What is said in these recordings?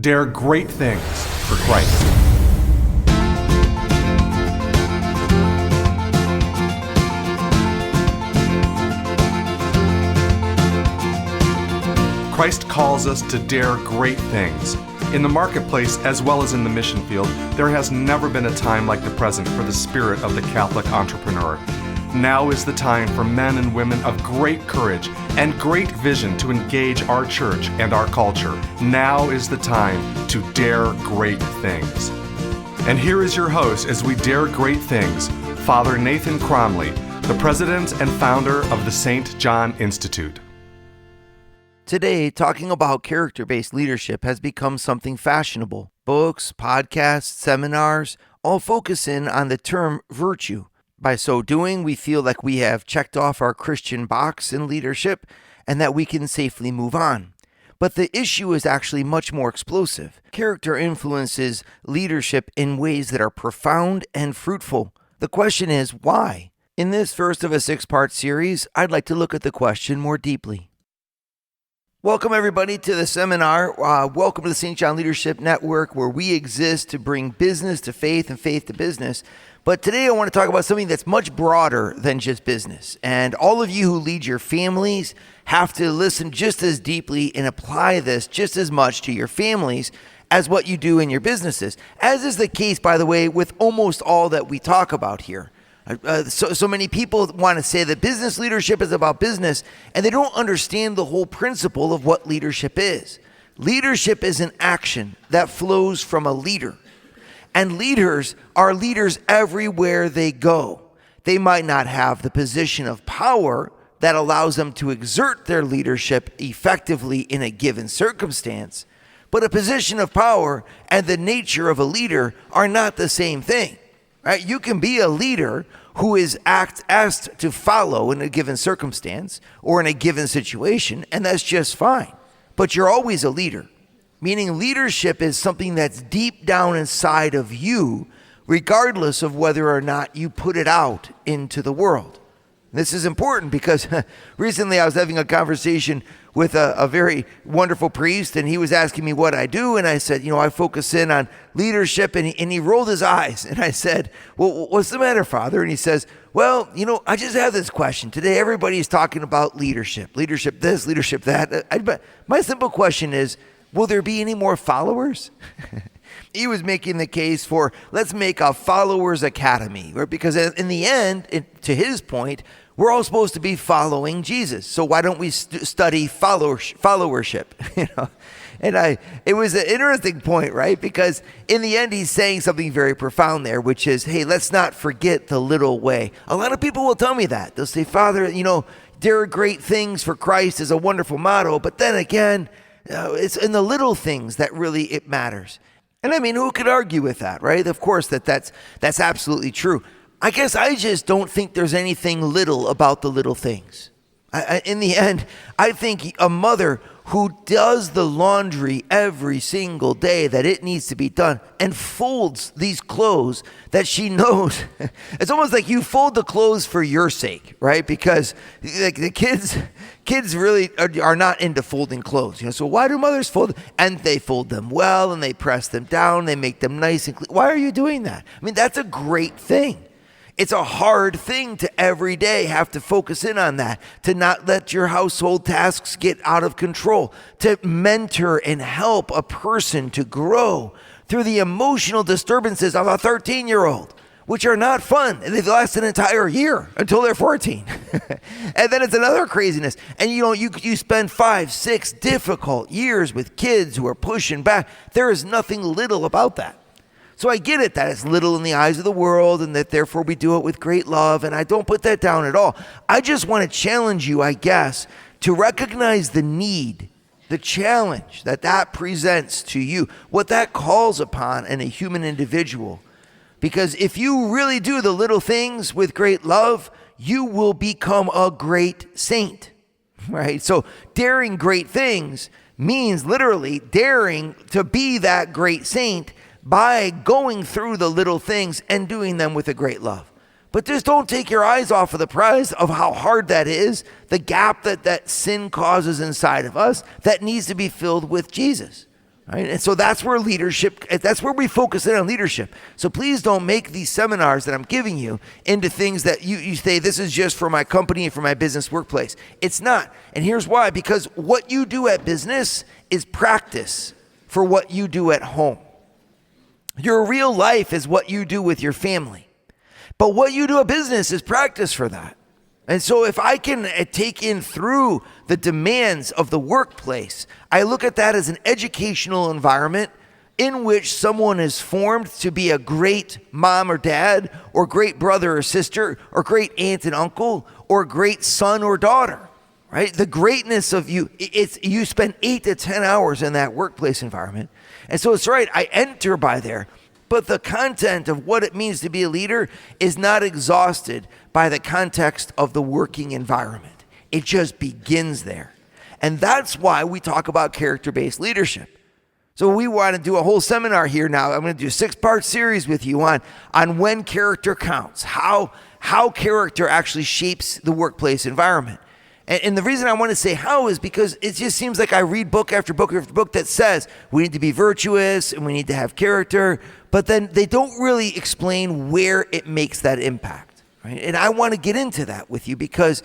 dare great things for Christ. Christ calls us to dare great things. In the marketplace, as well as in the mission field, there has never been a time like the present for the spirit of the Catholic entrepreneur. Now is the time for men and women of great courage and great vision to engage our church and our culture. Now is the time to dare great things. And here is your host as we dare great things, Father Nathan Cromly, the president and founder of the St. John Institute. Today, talking about character-based leadership has become something fashionable. Books, podcasts, seminars, all focus in on the term virtue. By so doing, we feel like we have checked off our Christian box in leadership and that we can safely move on. But the issue is actually much more explosive. Character influences leadership in ways that are profound and fruitful. The question is, why? In this first of a 6-part series, I'd like to look at the question more deeply. Welcome, everybody, to the seminar. Welcome to the St. John Leadership Network, where we exist to bring business to faith and faith to business. But today I want to talk about something that's much broader than just business. And all of you who lead your families have to listen just as deeply and apply this just as much to your families as what you do in your businesses, as is the case, by the way, with almost all that we talk about here. So many people want to say that business leadership is about business, and they don't understand the whole principle of what leadership is. Leadership is an action that flows from a leader. And leaders are leaders everywhere they go. They might not have the position of power that allows them to exert their leadership effectively in a given circumstance, but a position of power and the nature of a leader are not the same thing. Right? You can be a leader who is asked to follow in a given circumstance or in a given situation, and that's just fine. But you're always a leader, meaning leadership is something that's deep down inside of you, regardless of whether or not you put it out into the world. This is important because recently I was having a conversation with a very wonderful priest, and he was asking me what I do, and I said, I focus in on leadership, and he rolled his eyes, and I said, well, what's the matter, Father? And he says, well, I just have this question. Today everybody's talking about leadership this, leadership that. My simple question is, will there be any more followers? He was making the case for, let's make a followers academy, right? Because in the end, to his point, we're all supposed to be following Jesus. So why don't we study followership? And it was an interesting point, right? Because in the end, he's saying something very profound there, which is, hey, let's not forget the little way. A lot of people will tell me that. They'll say, Father, dare great things for Christ is a wonderful motto. But then again, it's in the little things that really it matters. And I mean, who could argue with that, right? Of course, that's absolutely true. I guess I just don't think there's anything little about the little things. In the end, I think a mother who does the laundry every single day that it needs to be done and folds these clothes that she knows, it's almost like you fold the clothes for your sake, right? Because the kids really are not into folding clothes. So why do mothers fold? And they fold them well, and they press them down, they make them nice and clean. Why are you doing that? I mean, that's a great thing. It's a hard thing to every day have to focus in on that, to not let your household tasks get out of control, to mentor and help a person to grow through the emotional disturbances of a 13-year-old, which are not fun. And they last an entire year until they're 14. And then it's another craziness. And you spend 5, 6 difficult years with kids who are pushing back. There is nothing little about that. So I get it that it's little in the eyes of the world and that therefore we do it with great love, and I don't put that down at all. I just want to challenge you, I guess, to recognize the need, the challenge that presents to you, what that calls upon in a human individual. Because if you really do the little things with great love, you will become a great saint, right? So daring great things means literally daring to be that great saint by going through the little things and doing them with a great love. But just don't take your eyes off of the prize of how hard that is, the gap that sin causes inside of us that needs to be filled with Jesus. Right? And so that's where we focus in on leadership. So please don't make these seminars that I'm giving you into things that you say, this is just for my company and for my business workplace. It's not. And here's why. Because what you do at business is practice for what you do at home. Your real life is what you do with your family. But what you do at business is practice for that. And so if I can take in through the demands of the workplace, I look at that as an educational environment in which someone is formed to be a great mom or dad, or great brother or sister, or great aunt and uncle, or great son or daughter, right? The greatness of you, you spend 8 to 10 hours in that workplace environment. And so it's right, I enter by there. But the content of what it means to be a leader is not exhausted by the context of the working environment. It just begins there. And that's why we talk about character-based leadership. So we want to do a whole seminar here now. I'm going to do a 6-part series with you on when character counts, how character actually shapes the workplace environment. And the reason I want to say how is because it just seems like I read book after book after book that says we need to be virtuous and we need to have character, but then they don't really explain where it makes that impact, right? And I want to get into that with you because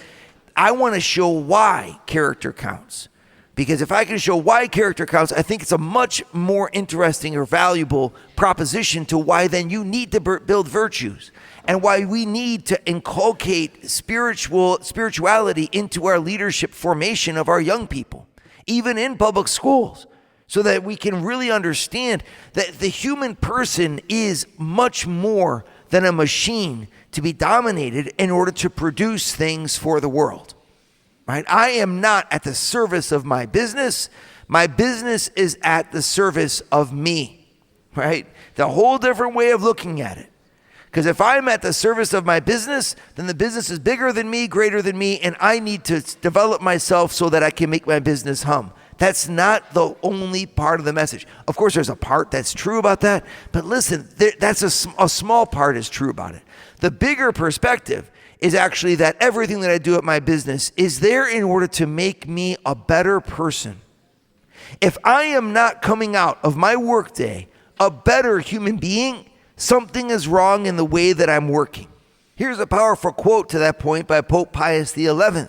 I want to show why character counts. Because if I can show why character counts, I think it's a much more interesting or valuable proposition to why then you need to build virtues and why we need to inculcate spirituality into our leadership formation of our young people, even in public schools, so that we can really understand that the human person is much more than a machine to be dominated in order to produce things for the world. Right? I am not at the service of my business. My business is at the service of me, right? The whole different way of looking at it. Because if I'm at the service of my business, then the business is bigger than me, greater than me, and I need to develop myself so that I can make my business hum. That's not the only part of the message. Of course, there's a part that's true about that, but listen, that's a small part is true about it. The bigger perspective is actually that everything that I do at my business is there in order to make me a better person. If I am not coming out of my workday a better human being, something is wrong in the way that I'm working. Here's a powerful quote to that point by Pope Pius XI.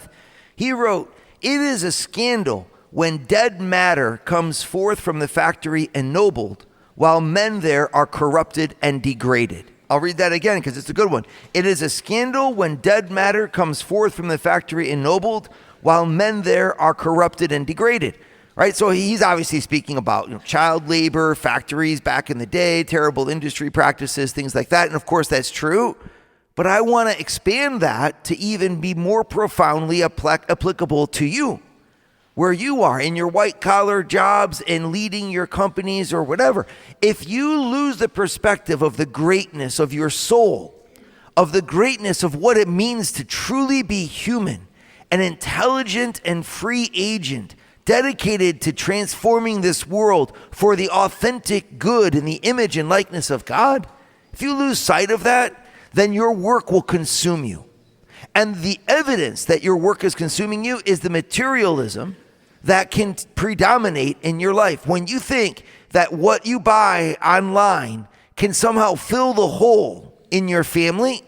He wrote, "It is a scandal when dead matter comes forth from the factory ennobled, while men there are corrupted and degraded." I'll read that again because it's a good one. "It is a scandal when dead matter comes forth from the factory ennobled, while men there are corrupted and degraded." Right? So he's obviously speaking about child labor, factories back in the day, terrible industry practices, things like that. And of course, that's true. But I want to expand that to even be more profoundly applicable to you, where you are in your white-collar jobs and leading your companies or whatever. If you lose the perspective of the greatness of your soul, of the greatness of what it means to truly be human, an intelligent and free agent dedicated to transforming this world for the authentic good in the image and likeness of God, if you lose sight of that, then your work will consume you. And the evidence that your work is consuming you is the materialism that can predominate in your life. When you think that what you buy online can somehow fill the hole in your family,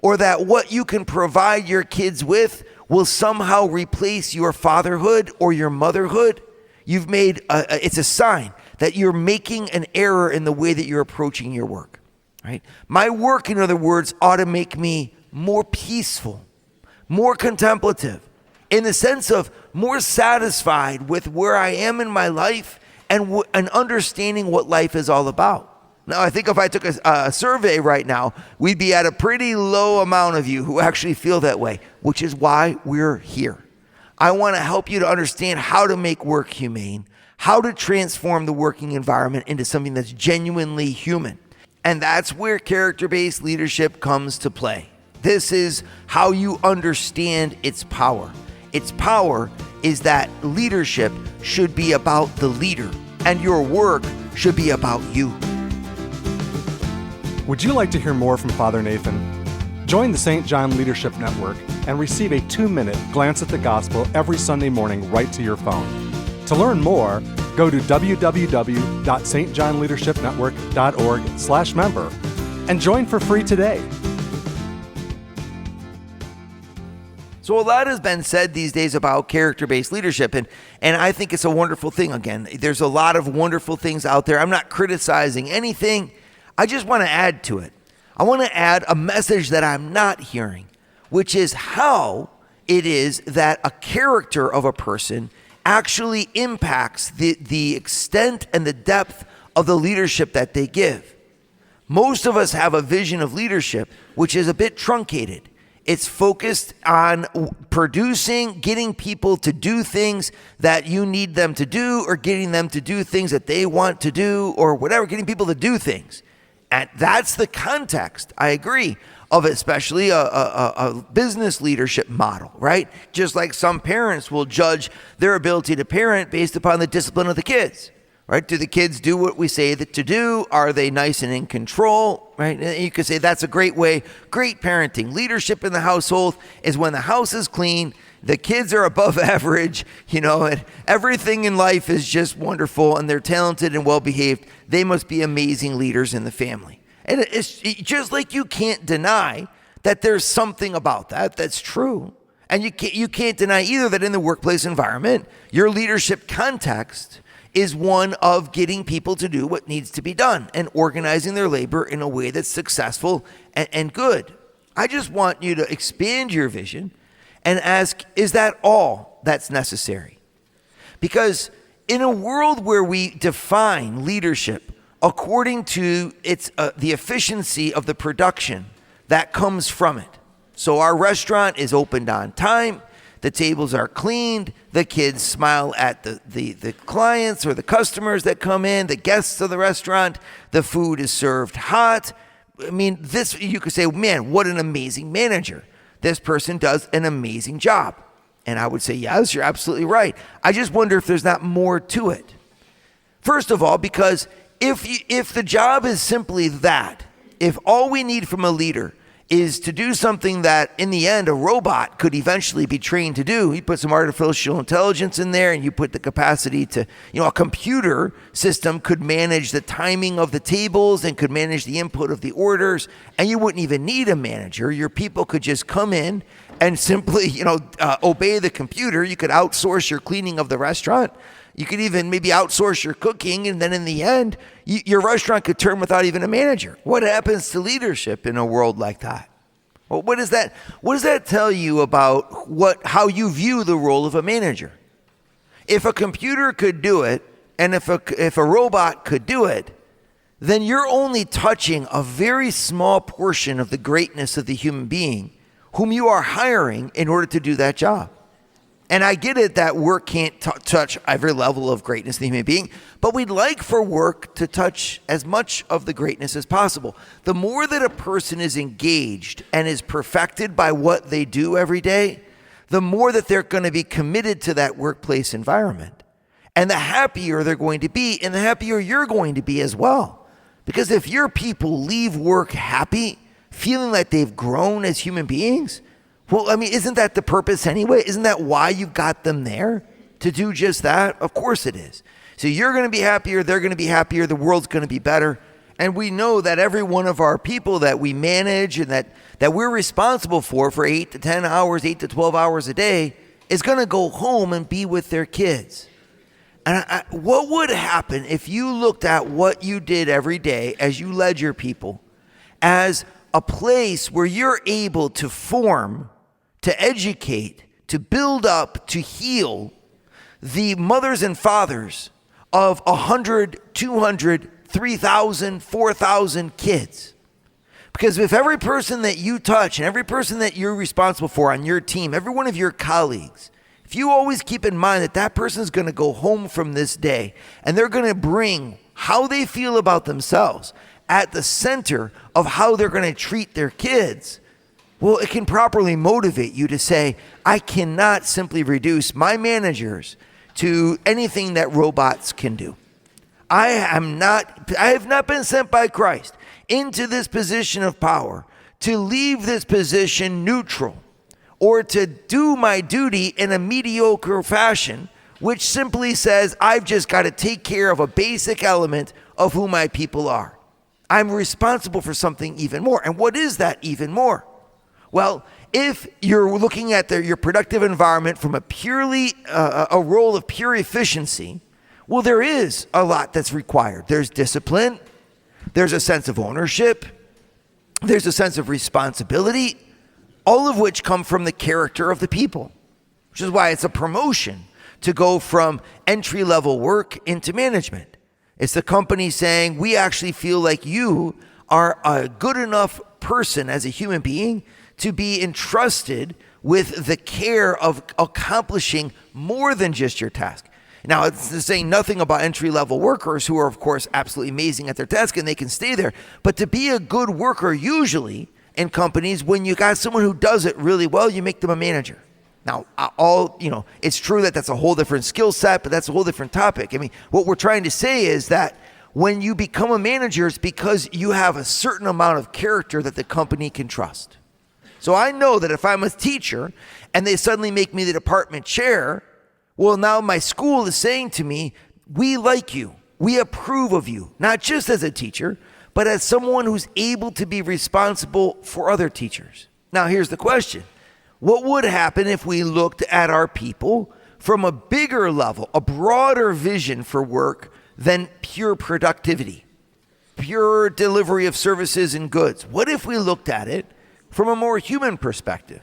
or that what you can provide your kids with will somehow replace your fatherhood or your motherhood, you've made it's a sign that you're making an error in the way that you're approaching your work, right? My work, in other words, ought to make me more peaceful, more contemplative, in the sense of more satisfied with where I am in my life and understanding what life is all about. Now, I think if I took a survey right now, we'd be at a pretty low amount of you who actually feel that way, which is why we're here. I want to help you to understand how to make work humane, how to transform the working environment into something that's genuinely human. And that's where character-based leadership comes to play. This is how you understand its power. Its power is that leadership should be about the leader, and your work should be about you. Would you like to hear more from Father Nathan? Join the St. John Leadership Network and receive a 2-minute glance at the gospel every Sunday morning right to your phone. To learn more, go to www.stjohnleadershipnetwork.org/member and join for free today. So a lot has been said these days about character-based leadership, and I think it's a wonderful thing. Again, there's a lot of wonderful things out there. I'm not criticizing anything. I just want to add to it. I want to add a message that I'm not hearing, which is how it is that a character of a person actually impacts the extent and the depth of the leadership that they give. Most of us have a vision of leadership which is a bit truncated. It's focused on producing, getting people to do things that you need them to do, or getting them to do things that they want to do, or whatever, getting people to do things. And that's the context, I agree, of especially a business leadership model, right? Just like some parents will judge their ability to parent based upon the discipline of the kids, right? Do the kids do what we say that to do? Are they nice and in control, right? And you could say that's a great way, great parenting. Leadership in the household is when the house is clean, the kids are above average, and everything in life is just wonderful, and they're talented and well-behaved. They must be amazing leaders in the family. And it's just like you can't deny that there's something about that that's true. And you can't deny either that in the workplace environment, your leadership context is one of getting people to do what needs to be done and organizing their labor in a way that's successful and good. I just want you to expand your vision and ask, is that all that's necessary? Because in a world where we define leadership according to the efficiency of the production that comes from it. So our restaurant is opened on time, the tables are cleaned, the kids smile at the clients or the customers that come in, the guests of the restaurant, the food is served hot. I mean, this, you could say, man, what an amazing manager. This person does an amazing job. And I would say, yes, you're absolutely right. I just wonder if there's not more to it. First of all, because if the job is simply that, if all we need from a leader is to do something that in the end a robot could eventually be trained to do, you put some artificial intelligence in there and you put the capacity to, a computer system could manage the timing of the tables and could manage the input of the orders, and you wouldn't even need a manager. Your people could just come in and simply, obey the computer. You could outsource your cleaning of the restaurant. You could even maybe outsource your cooking, and then in the end, your restaurant could turn without even a manager. What happens to leadership in a world like that? Well, what does that tell you about how you view the role of a manager? If a computer could do it, and if a robot could do it, then you're only touching a very small portion of the greatness of the human being whom you are hiring in order to do that job. And I get it that work can't touch every level of greatness in the human being, but we'd like for work to touch as much of the greatness as possible. The more that a person is engaged and is perfected by what they do every day, the more that they're going to be committed to that workplace environment. And the happier they're going to be, and the happier you're going to be as well. Because if your people leave work happy, feeling like they've grown as human beings, well, I mean, isn't that the purpose anyway? Isn't that why you got them there? To do just that? Of course it is. So you're going to be happier, they're going to be happier, the world's going to be better. And we know that every one of our people that we manage and that we're responsible for 8 to 10 hours, 8 to 12 hours a day, is going to go home and be with their kids. And what would happen if you looked at what you did every day as you led your people as a place where you're able to form, to educate, to build up, to heal the mothers and fathers of 100, 200, 3,000, 4,000 kids? Because if every person that you touch and every person that you're responsible for on your team, every one of your colleagues, if you always keep in mind that person's going to go home from this day and they're going to bring how they feel about themselves at the center of how they're going to treat their kids, well, it can properly motivate you to say, I cannot simply reduce my managers to anything that robots can do. I have not been sent by Christ into this position of power to leave this position neutral or to do my duty in a mediocre fashion which simply says I've just got to take care of a basic element of who my people are. I'm responsible for something even more. And what is that even more? Well, if you're looking at your productive environment from a purely a role of pure efficiency, well, there is a lot that's required. There's discipline, there's a sense of ownership, there's a sense of responsibility, all of which come from the character of the people, which is why it's a promotion to go from entry-level work into management. It's the company saying, we actually feel like you are a good enough person as a human being to be entrusted with the care of accomplishing more than just your task. Now, it's saying nothing about entry-level workers who are, of course, absolutely amazing at their task and they can stay there. But to be a good worker, usually in companies, when you got someone who does it really well, you make them a manager. Now, it's true that that's a whole different skill set, but that's a whole different topic. I mean, what we're trying to say is that when you become a manager, it's because you have a certain amount of character that the company can trust. So I know that if I'm a teacher and they suddenly make me the department chair, well, now my school is saying to me, we like you, we approve of you, not just as a teacher, but as someone who's able to be responsible for other teachers. Now, here's the question. What would happen if we looked at our people from a bigger level, a broader vision for work than pure productivity, pure delivery of services and goods? What if we looked at it from a more human perspective?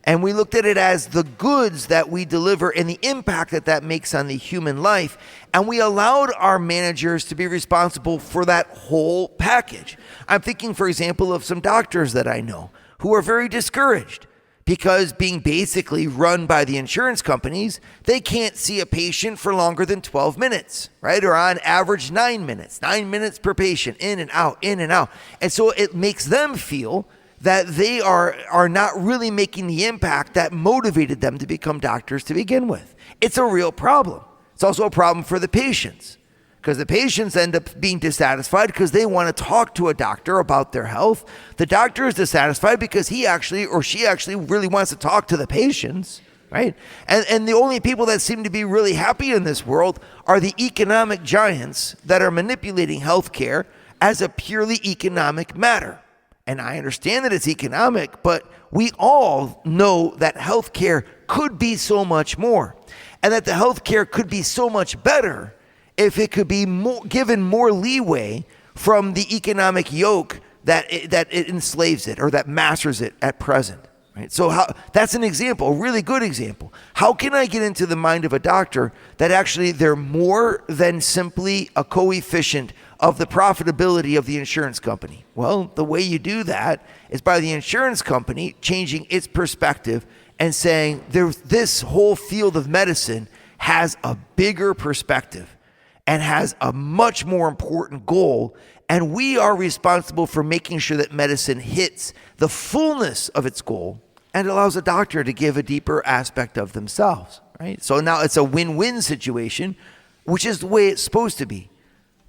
And we looked at it as the goods that we deliver and the impact that that makes on the human life. And we allowed our managers to be responsible for that whole package. I'm thinking, for example, of some doctors that I know who are very discouraged because being basically run by the insurance companies, they can't see a patient for longer than 12 minutes, right? Or on average 9 minutes per patient, in and out, in and out. And so it makes them feel that they are not really making the impact that motivated them to become doctors to begin with. It's a real problem. It's also a problem for the patients, because the patients end up being dissatisfied because they want to talk to a doctor about their health. The doctor is dissatisfied because he actually or she actually really wants to talk to the patients, right? And the only people that seem to be really happy in this world are the economic giants that are manipulating healthcare as a purely economic matter. And I understand that it's economic, but we all know that healthcare could be so much more, and that the healthcare could be so much better if it could be given more leeway from the economic yoke that it enslaves it or that masters it at present. Right? So that's an example, a really good example. How can I get into the mind of a doctor that actually they're more than simply a coefficient of the profitability of the insurance company? Well, the way you do that is by the insurance company changing its perspective and saying this whole field of medicine has a bigger perspective and has a much more important goal, and we are responsible for making sure that medicine hits the fullness of its goal and allows a doctor to give a deeper aspect of themselves, right? So now it's a win-win situation, which is the way it's supposed to be.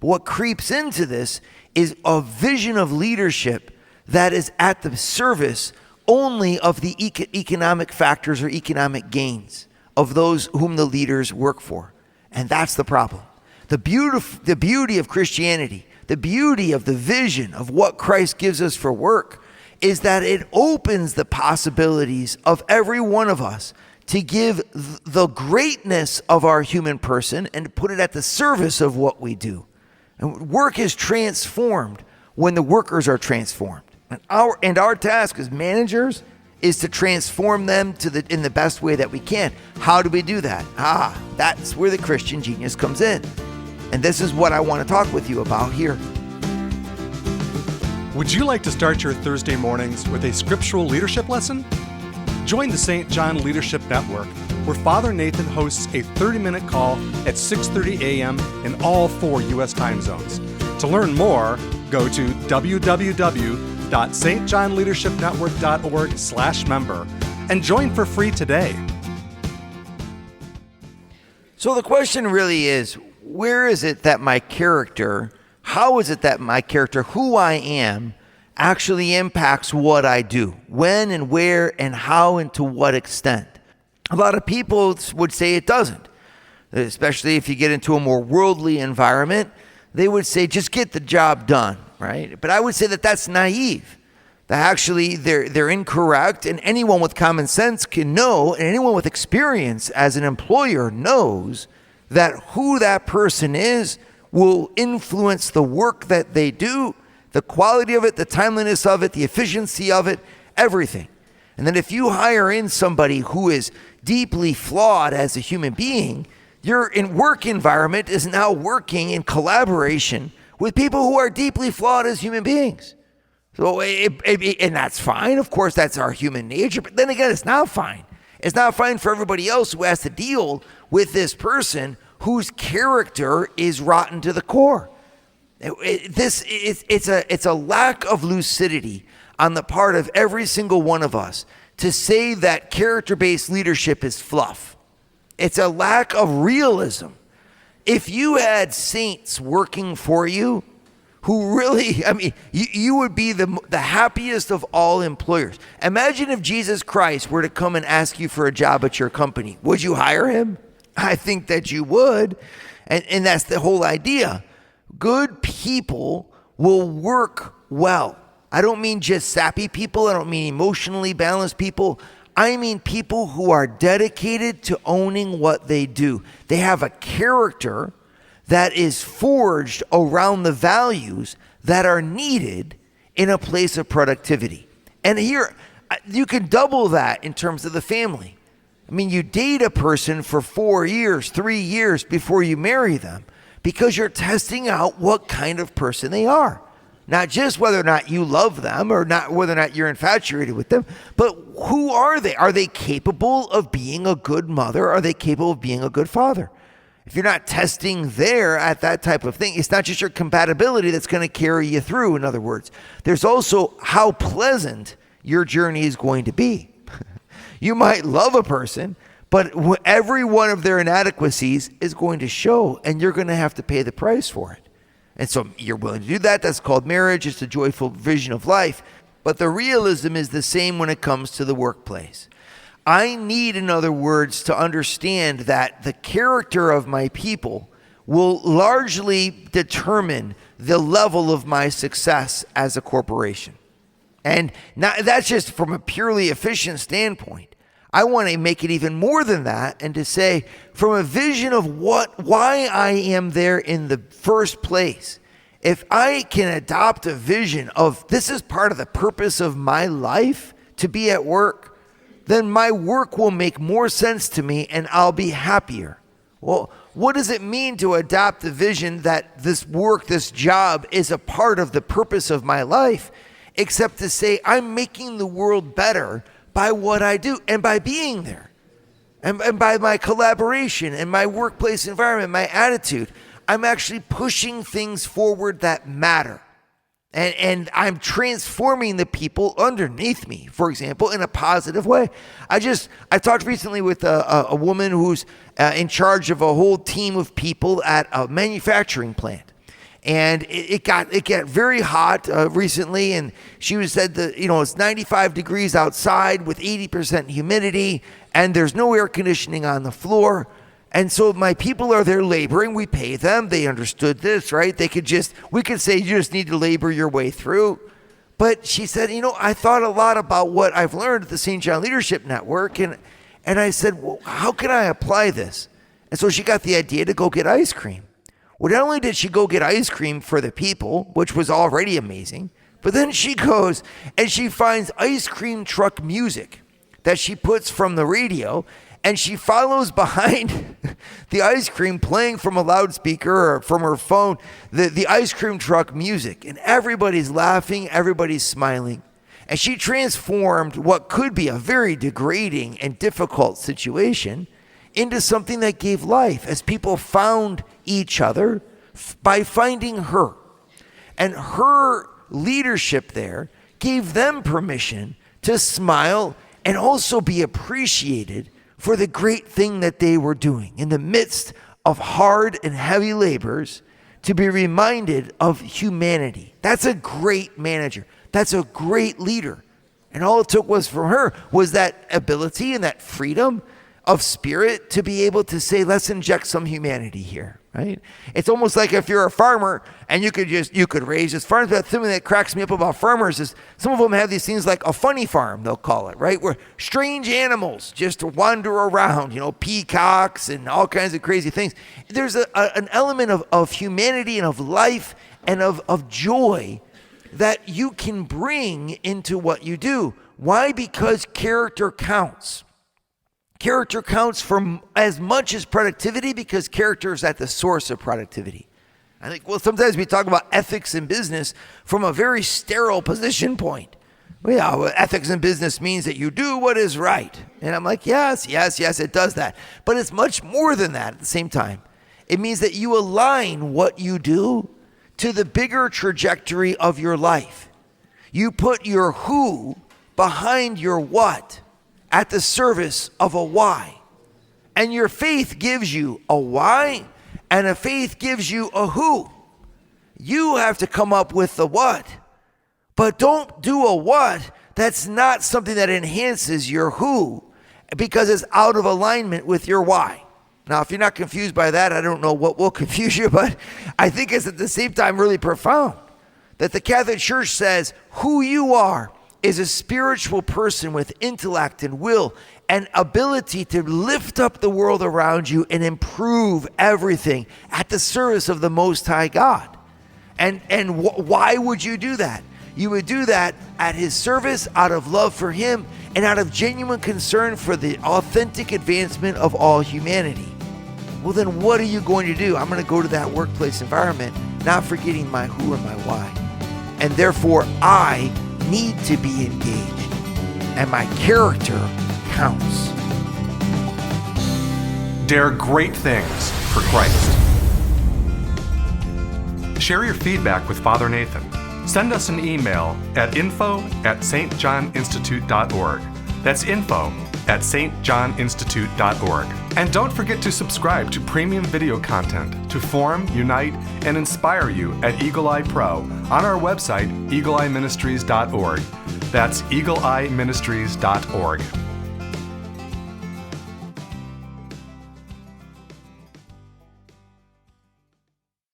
But what creeps into this is a vision of leadership that is at the service only of the economic factors or economic gains of those whom the leaders work for. And that's the problem. The beauty of Christianity, the beauty of the vision of what Christ gives us for work is that it opens the possibilities of every one of us to give the greatness of our human person and to put it at the service of what we do. And work is transformed when the workers are transformed. And our task as managers is to transform them in the best way that we can. How do we do that? That's where the Christian genius comes in. And this is what I want to talk with you about here. Would you like to start your Thursday mornings with a scriptural leadership lesson? Join the St. John Leadership Network, where Father Nathan hosts a 30-minute call at 6:30 a.m. in all 4 U.S. time zones. To learn more, go to www.stjohnleadershipnetwork.org/member and join for free today. So the question really is, where is it that my character, how is it that my character, who I am, actually impacts what I do? When and where and how and to what extent? A lot of people would say it doesn't. especially if you get into a more worldly environment, they would say, just get the job done, right? But I would say that that's naive. That actually they're incorrect, and anyone with common sense can know, and anyone with experience as an employer knows that who that person is will influence the work that they do, the quality of it, the timeliness of it, the efficiency of it, everything. And then if you hire in somebody who is deeply flawed as a human being, your work environment is now working in collaboration with people who are deeply flawed as human beings. So, and that's fine. Of course, that's our human nature. But then again, it's not fine. It's not fine for everybody else who has to deal with this person whose character is rotten to the core. It's a lack of lucidity on the part of every single one of us to say that character-based leadership is fluff. It's a lack of realism. If you had saints working for you, who really, you would be the happiest of all employers. Imagine if Jesus Christ were to come and ask you for a job at your company. Would you hire him? I think that you would. And that's the whole idea. Good people will work well. I don't mean just sappy people. I don't mean emotionally balanced people. I mean people who are dedicated to owning what they do. They have a character that is forged around the values that are needed in a place of productivity. And here, you can double that in terms of the family. I mean, you date a person for 4 years, 3 years before you marry them because you're testing out what kind of person they are. Not just whether or not you love them or not whether or not you're infatuated with them, but who are they? Are they capable of being a good mother? Are they capable of being a good father? If you're not testing there at that type of thing, it's not just your compatibility that's going to carry you through. In other words, there's also how pleasant your journey is going to be. You might love a person, but every one of their inadequacies is going to show, and you're going to have to pay the price for it. And so you're willing to do that. That's called marriage. It's a joyful vision of life. But the realism is the same when it comes to the workplace. I need, in other words, to understand that the character of my people will largely determine the level of my success as a corporation. And that's just from a purely efficient standpoint. I want to make it even more than that and to say, from a vision of why I am there in the first place, if I can adopt a vision of this is part of the purpose of my life to be at work, then my work will make more sense to me and I'll be happier. Well, what does it mean to adopt the vision that this work, this job is a part of the purpose of my life, except to say I'm making the world better by what I do and by being there and by my collaboration and my workplace environment, my attitude. I'm actually pushing things forward that matter. And I'm transforming the people underneath me, for example, in a positive way. I talked recently with a woman who's in charge of a whole team of people at a manufacturing plant. And it got very hot recently, and she said that it's 95 degrees outside with 80% humidity, and there's no air conditioning on the floor. And so my people are there laboring. We pay them. They understood this, right? We could say you just need to labor your way through. But she said, I thought a lot about what I've learned at the St. John Leadership Network. And I said, well, how can I apply this? And so she got the idea to go get ice cream. Well, not only did she go get ice cream for the people, which was already amazing, but then she goes and she finds ice cream truck music that she puts from the radio. And she follows behind the ice cream playing from a loudspeaker or from her phone, the ice cream truck music. And everybody's laughing, everybody's smiling. And she transformed what could be a very degrading and difficult situation into something that gave life as people found each other by finding her. And her leadership there gave them permission to smile and also be appreciated for the great thing that they were doing in the midst of hard and heavy labors, to be reminded of humanity. That's a great manager. That's a great leader. And all it took was from her was that ability and that freedom of spirit to be able to say, let's inject some humanity here, right? It's almost like if you're a farmer and you could raise this farm. But something that cracks me up about farmers is some of them have these things like a funny farm, they'll call it, right? Where strange animals just wander around, peacocks and all kinds of crazy things. There's an element of humanity and of life and of joy that you can bring into what you do. Why? Because character counts. Character counts for as much as productivity because character is at the source of productivity. I think, sometimes we talk about ethics in business from a very sterile position point. Well, ethics in business means that you do what is right. And I'm like, yes, it does that. But it's much more than that at the same time. It means that you align what you do to the bigger trajectory of your life. You put your who behind your what at the service of a why. And your faith gives you a why, and a faith gives you a who. You have to come up with the what, but don't do a what that's not something that enhances your who because it's out of alignment with your why. Now, if you're not confused by that, I don't know what will confuse you, but I think it's at the same time really profound that the Catholic Church says who you are is a spiritual person with intellect and will and ability to lift up the world around you and improve everything at the service of the Most High God. And why would you do that? You would do that at his service, out of love for him, and out of genuine concern for the authentic advancement of all humanity. Well, then what are you going to do? I'm going to go to that workplace environment, not forgetting my who and my why. And therefore, I need to be engaged, and my character counts. Dare great things for Christ. Share your feedback with Father Nathan. Send us an email at info@stjohninstitute.org. That's info@stjohninstitute.org. And don't forget to subscribe to premium video content to form, unite, and inspire you at Eagle Eye Pro on our website, eagleeyeministries.org. That's eagleeyeministries.org.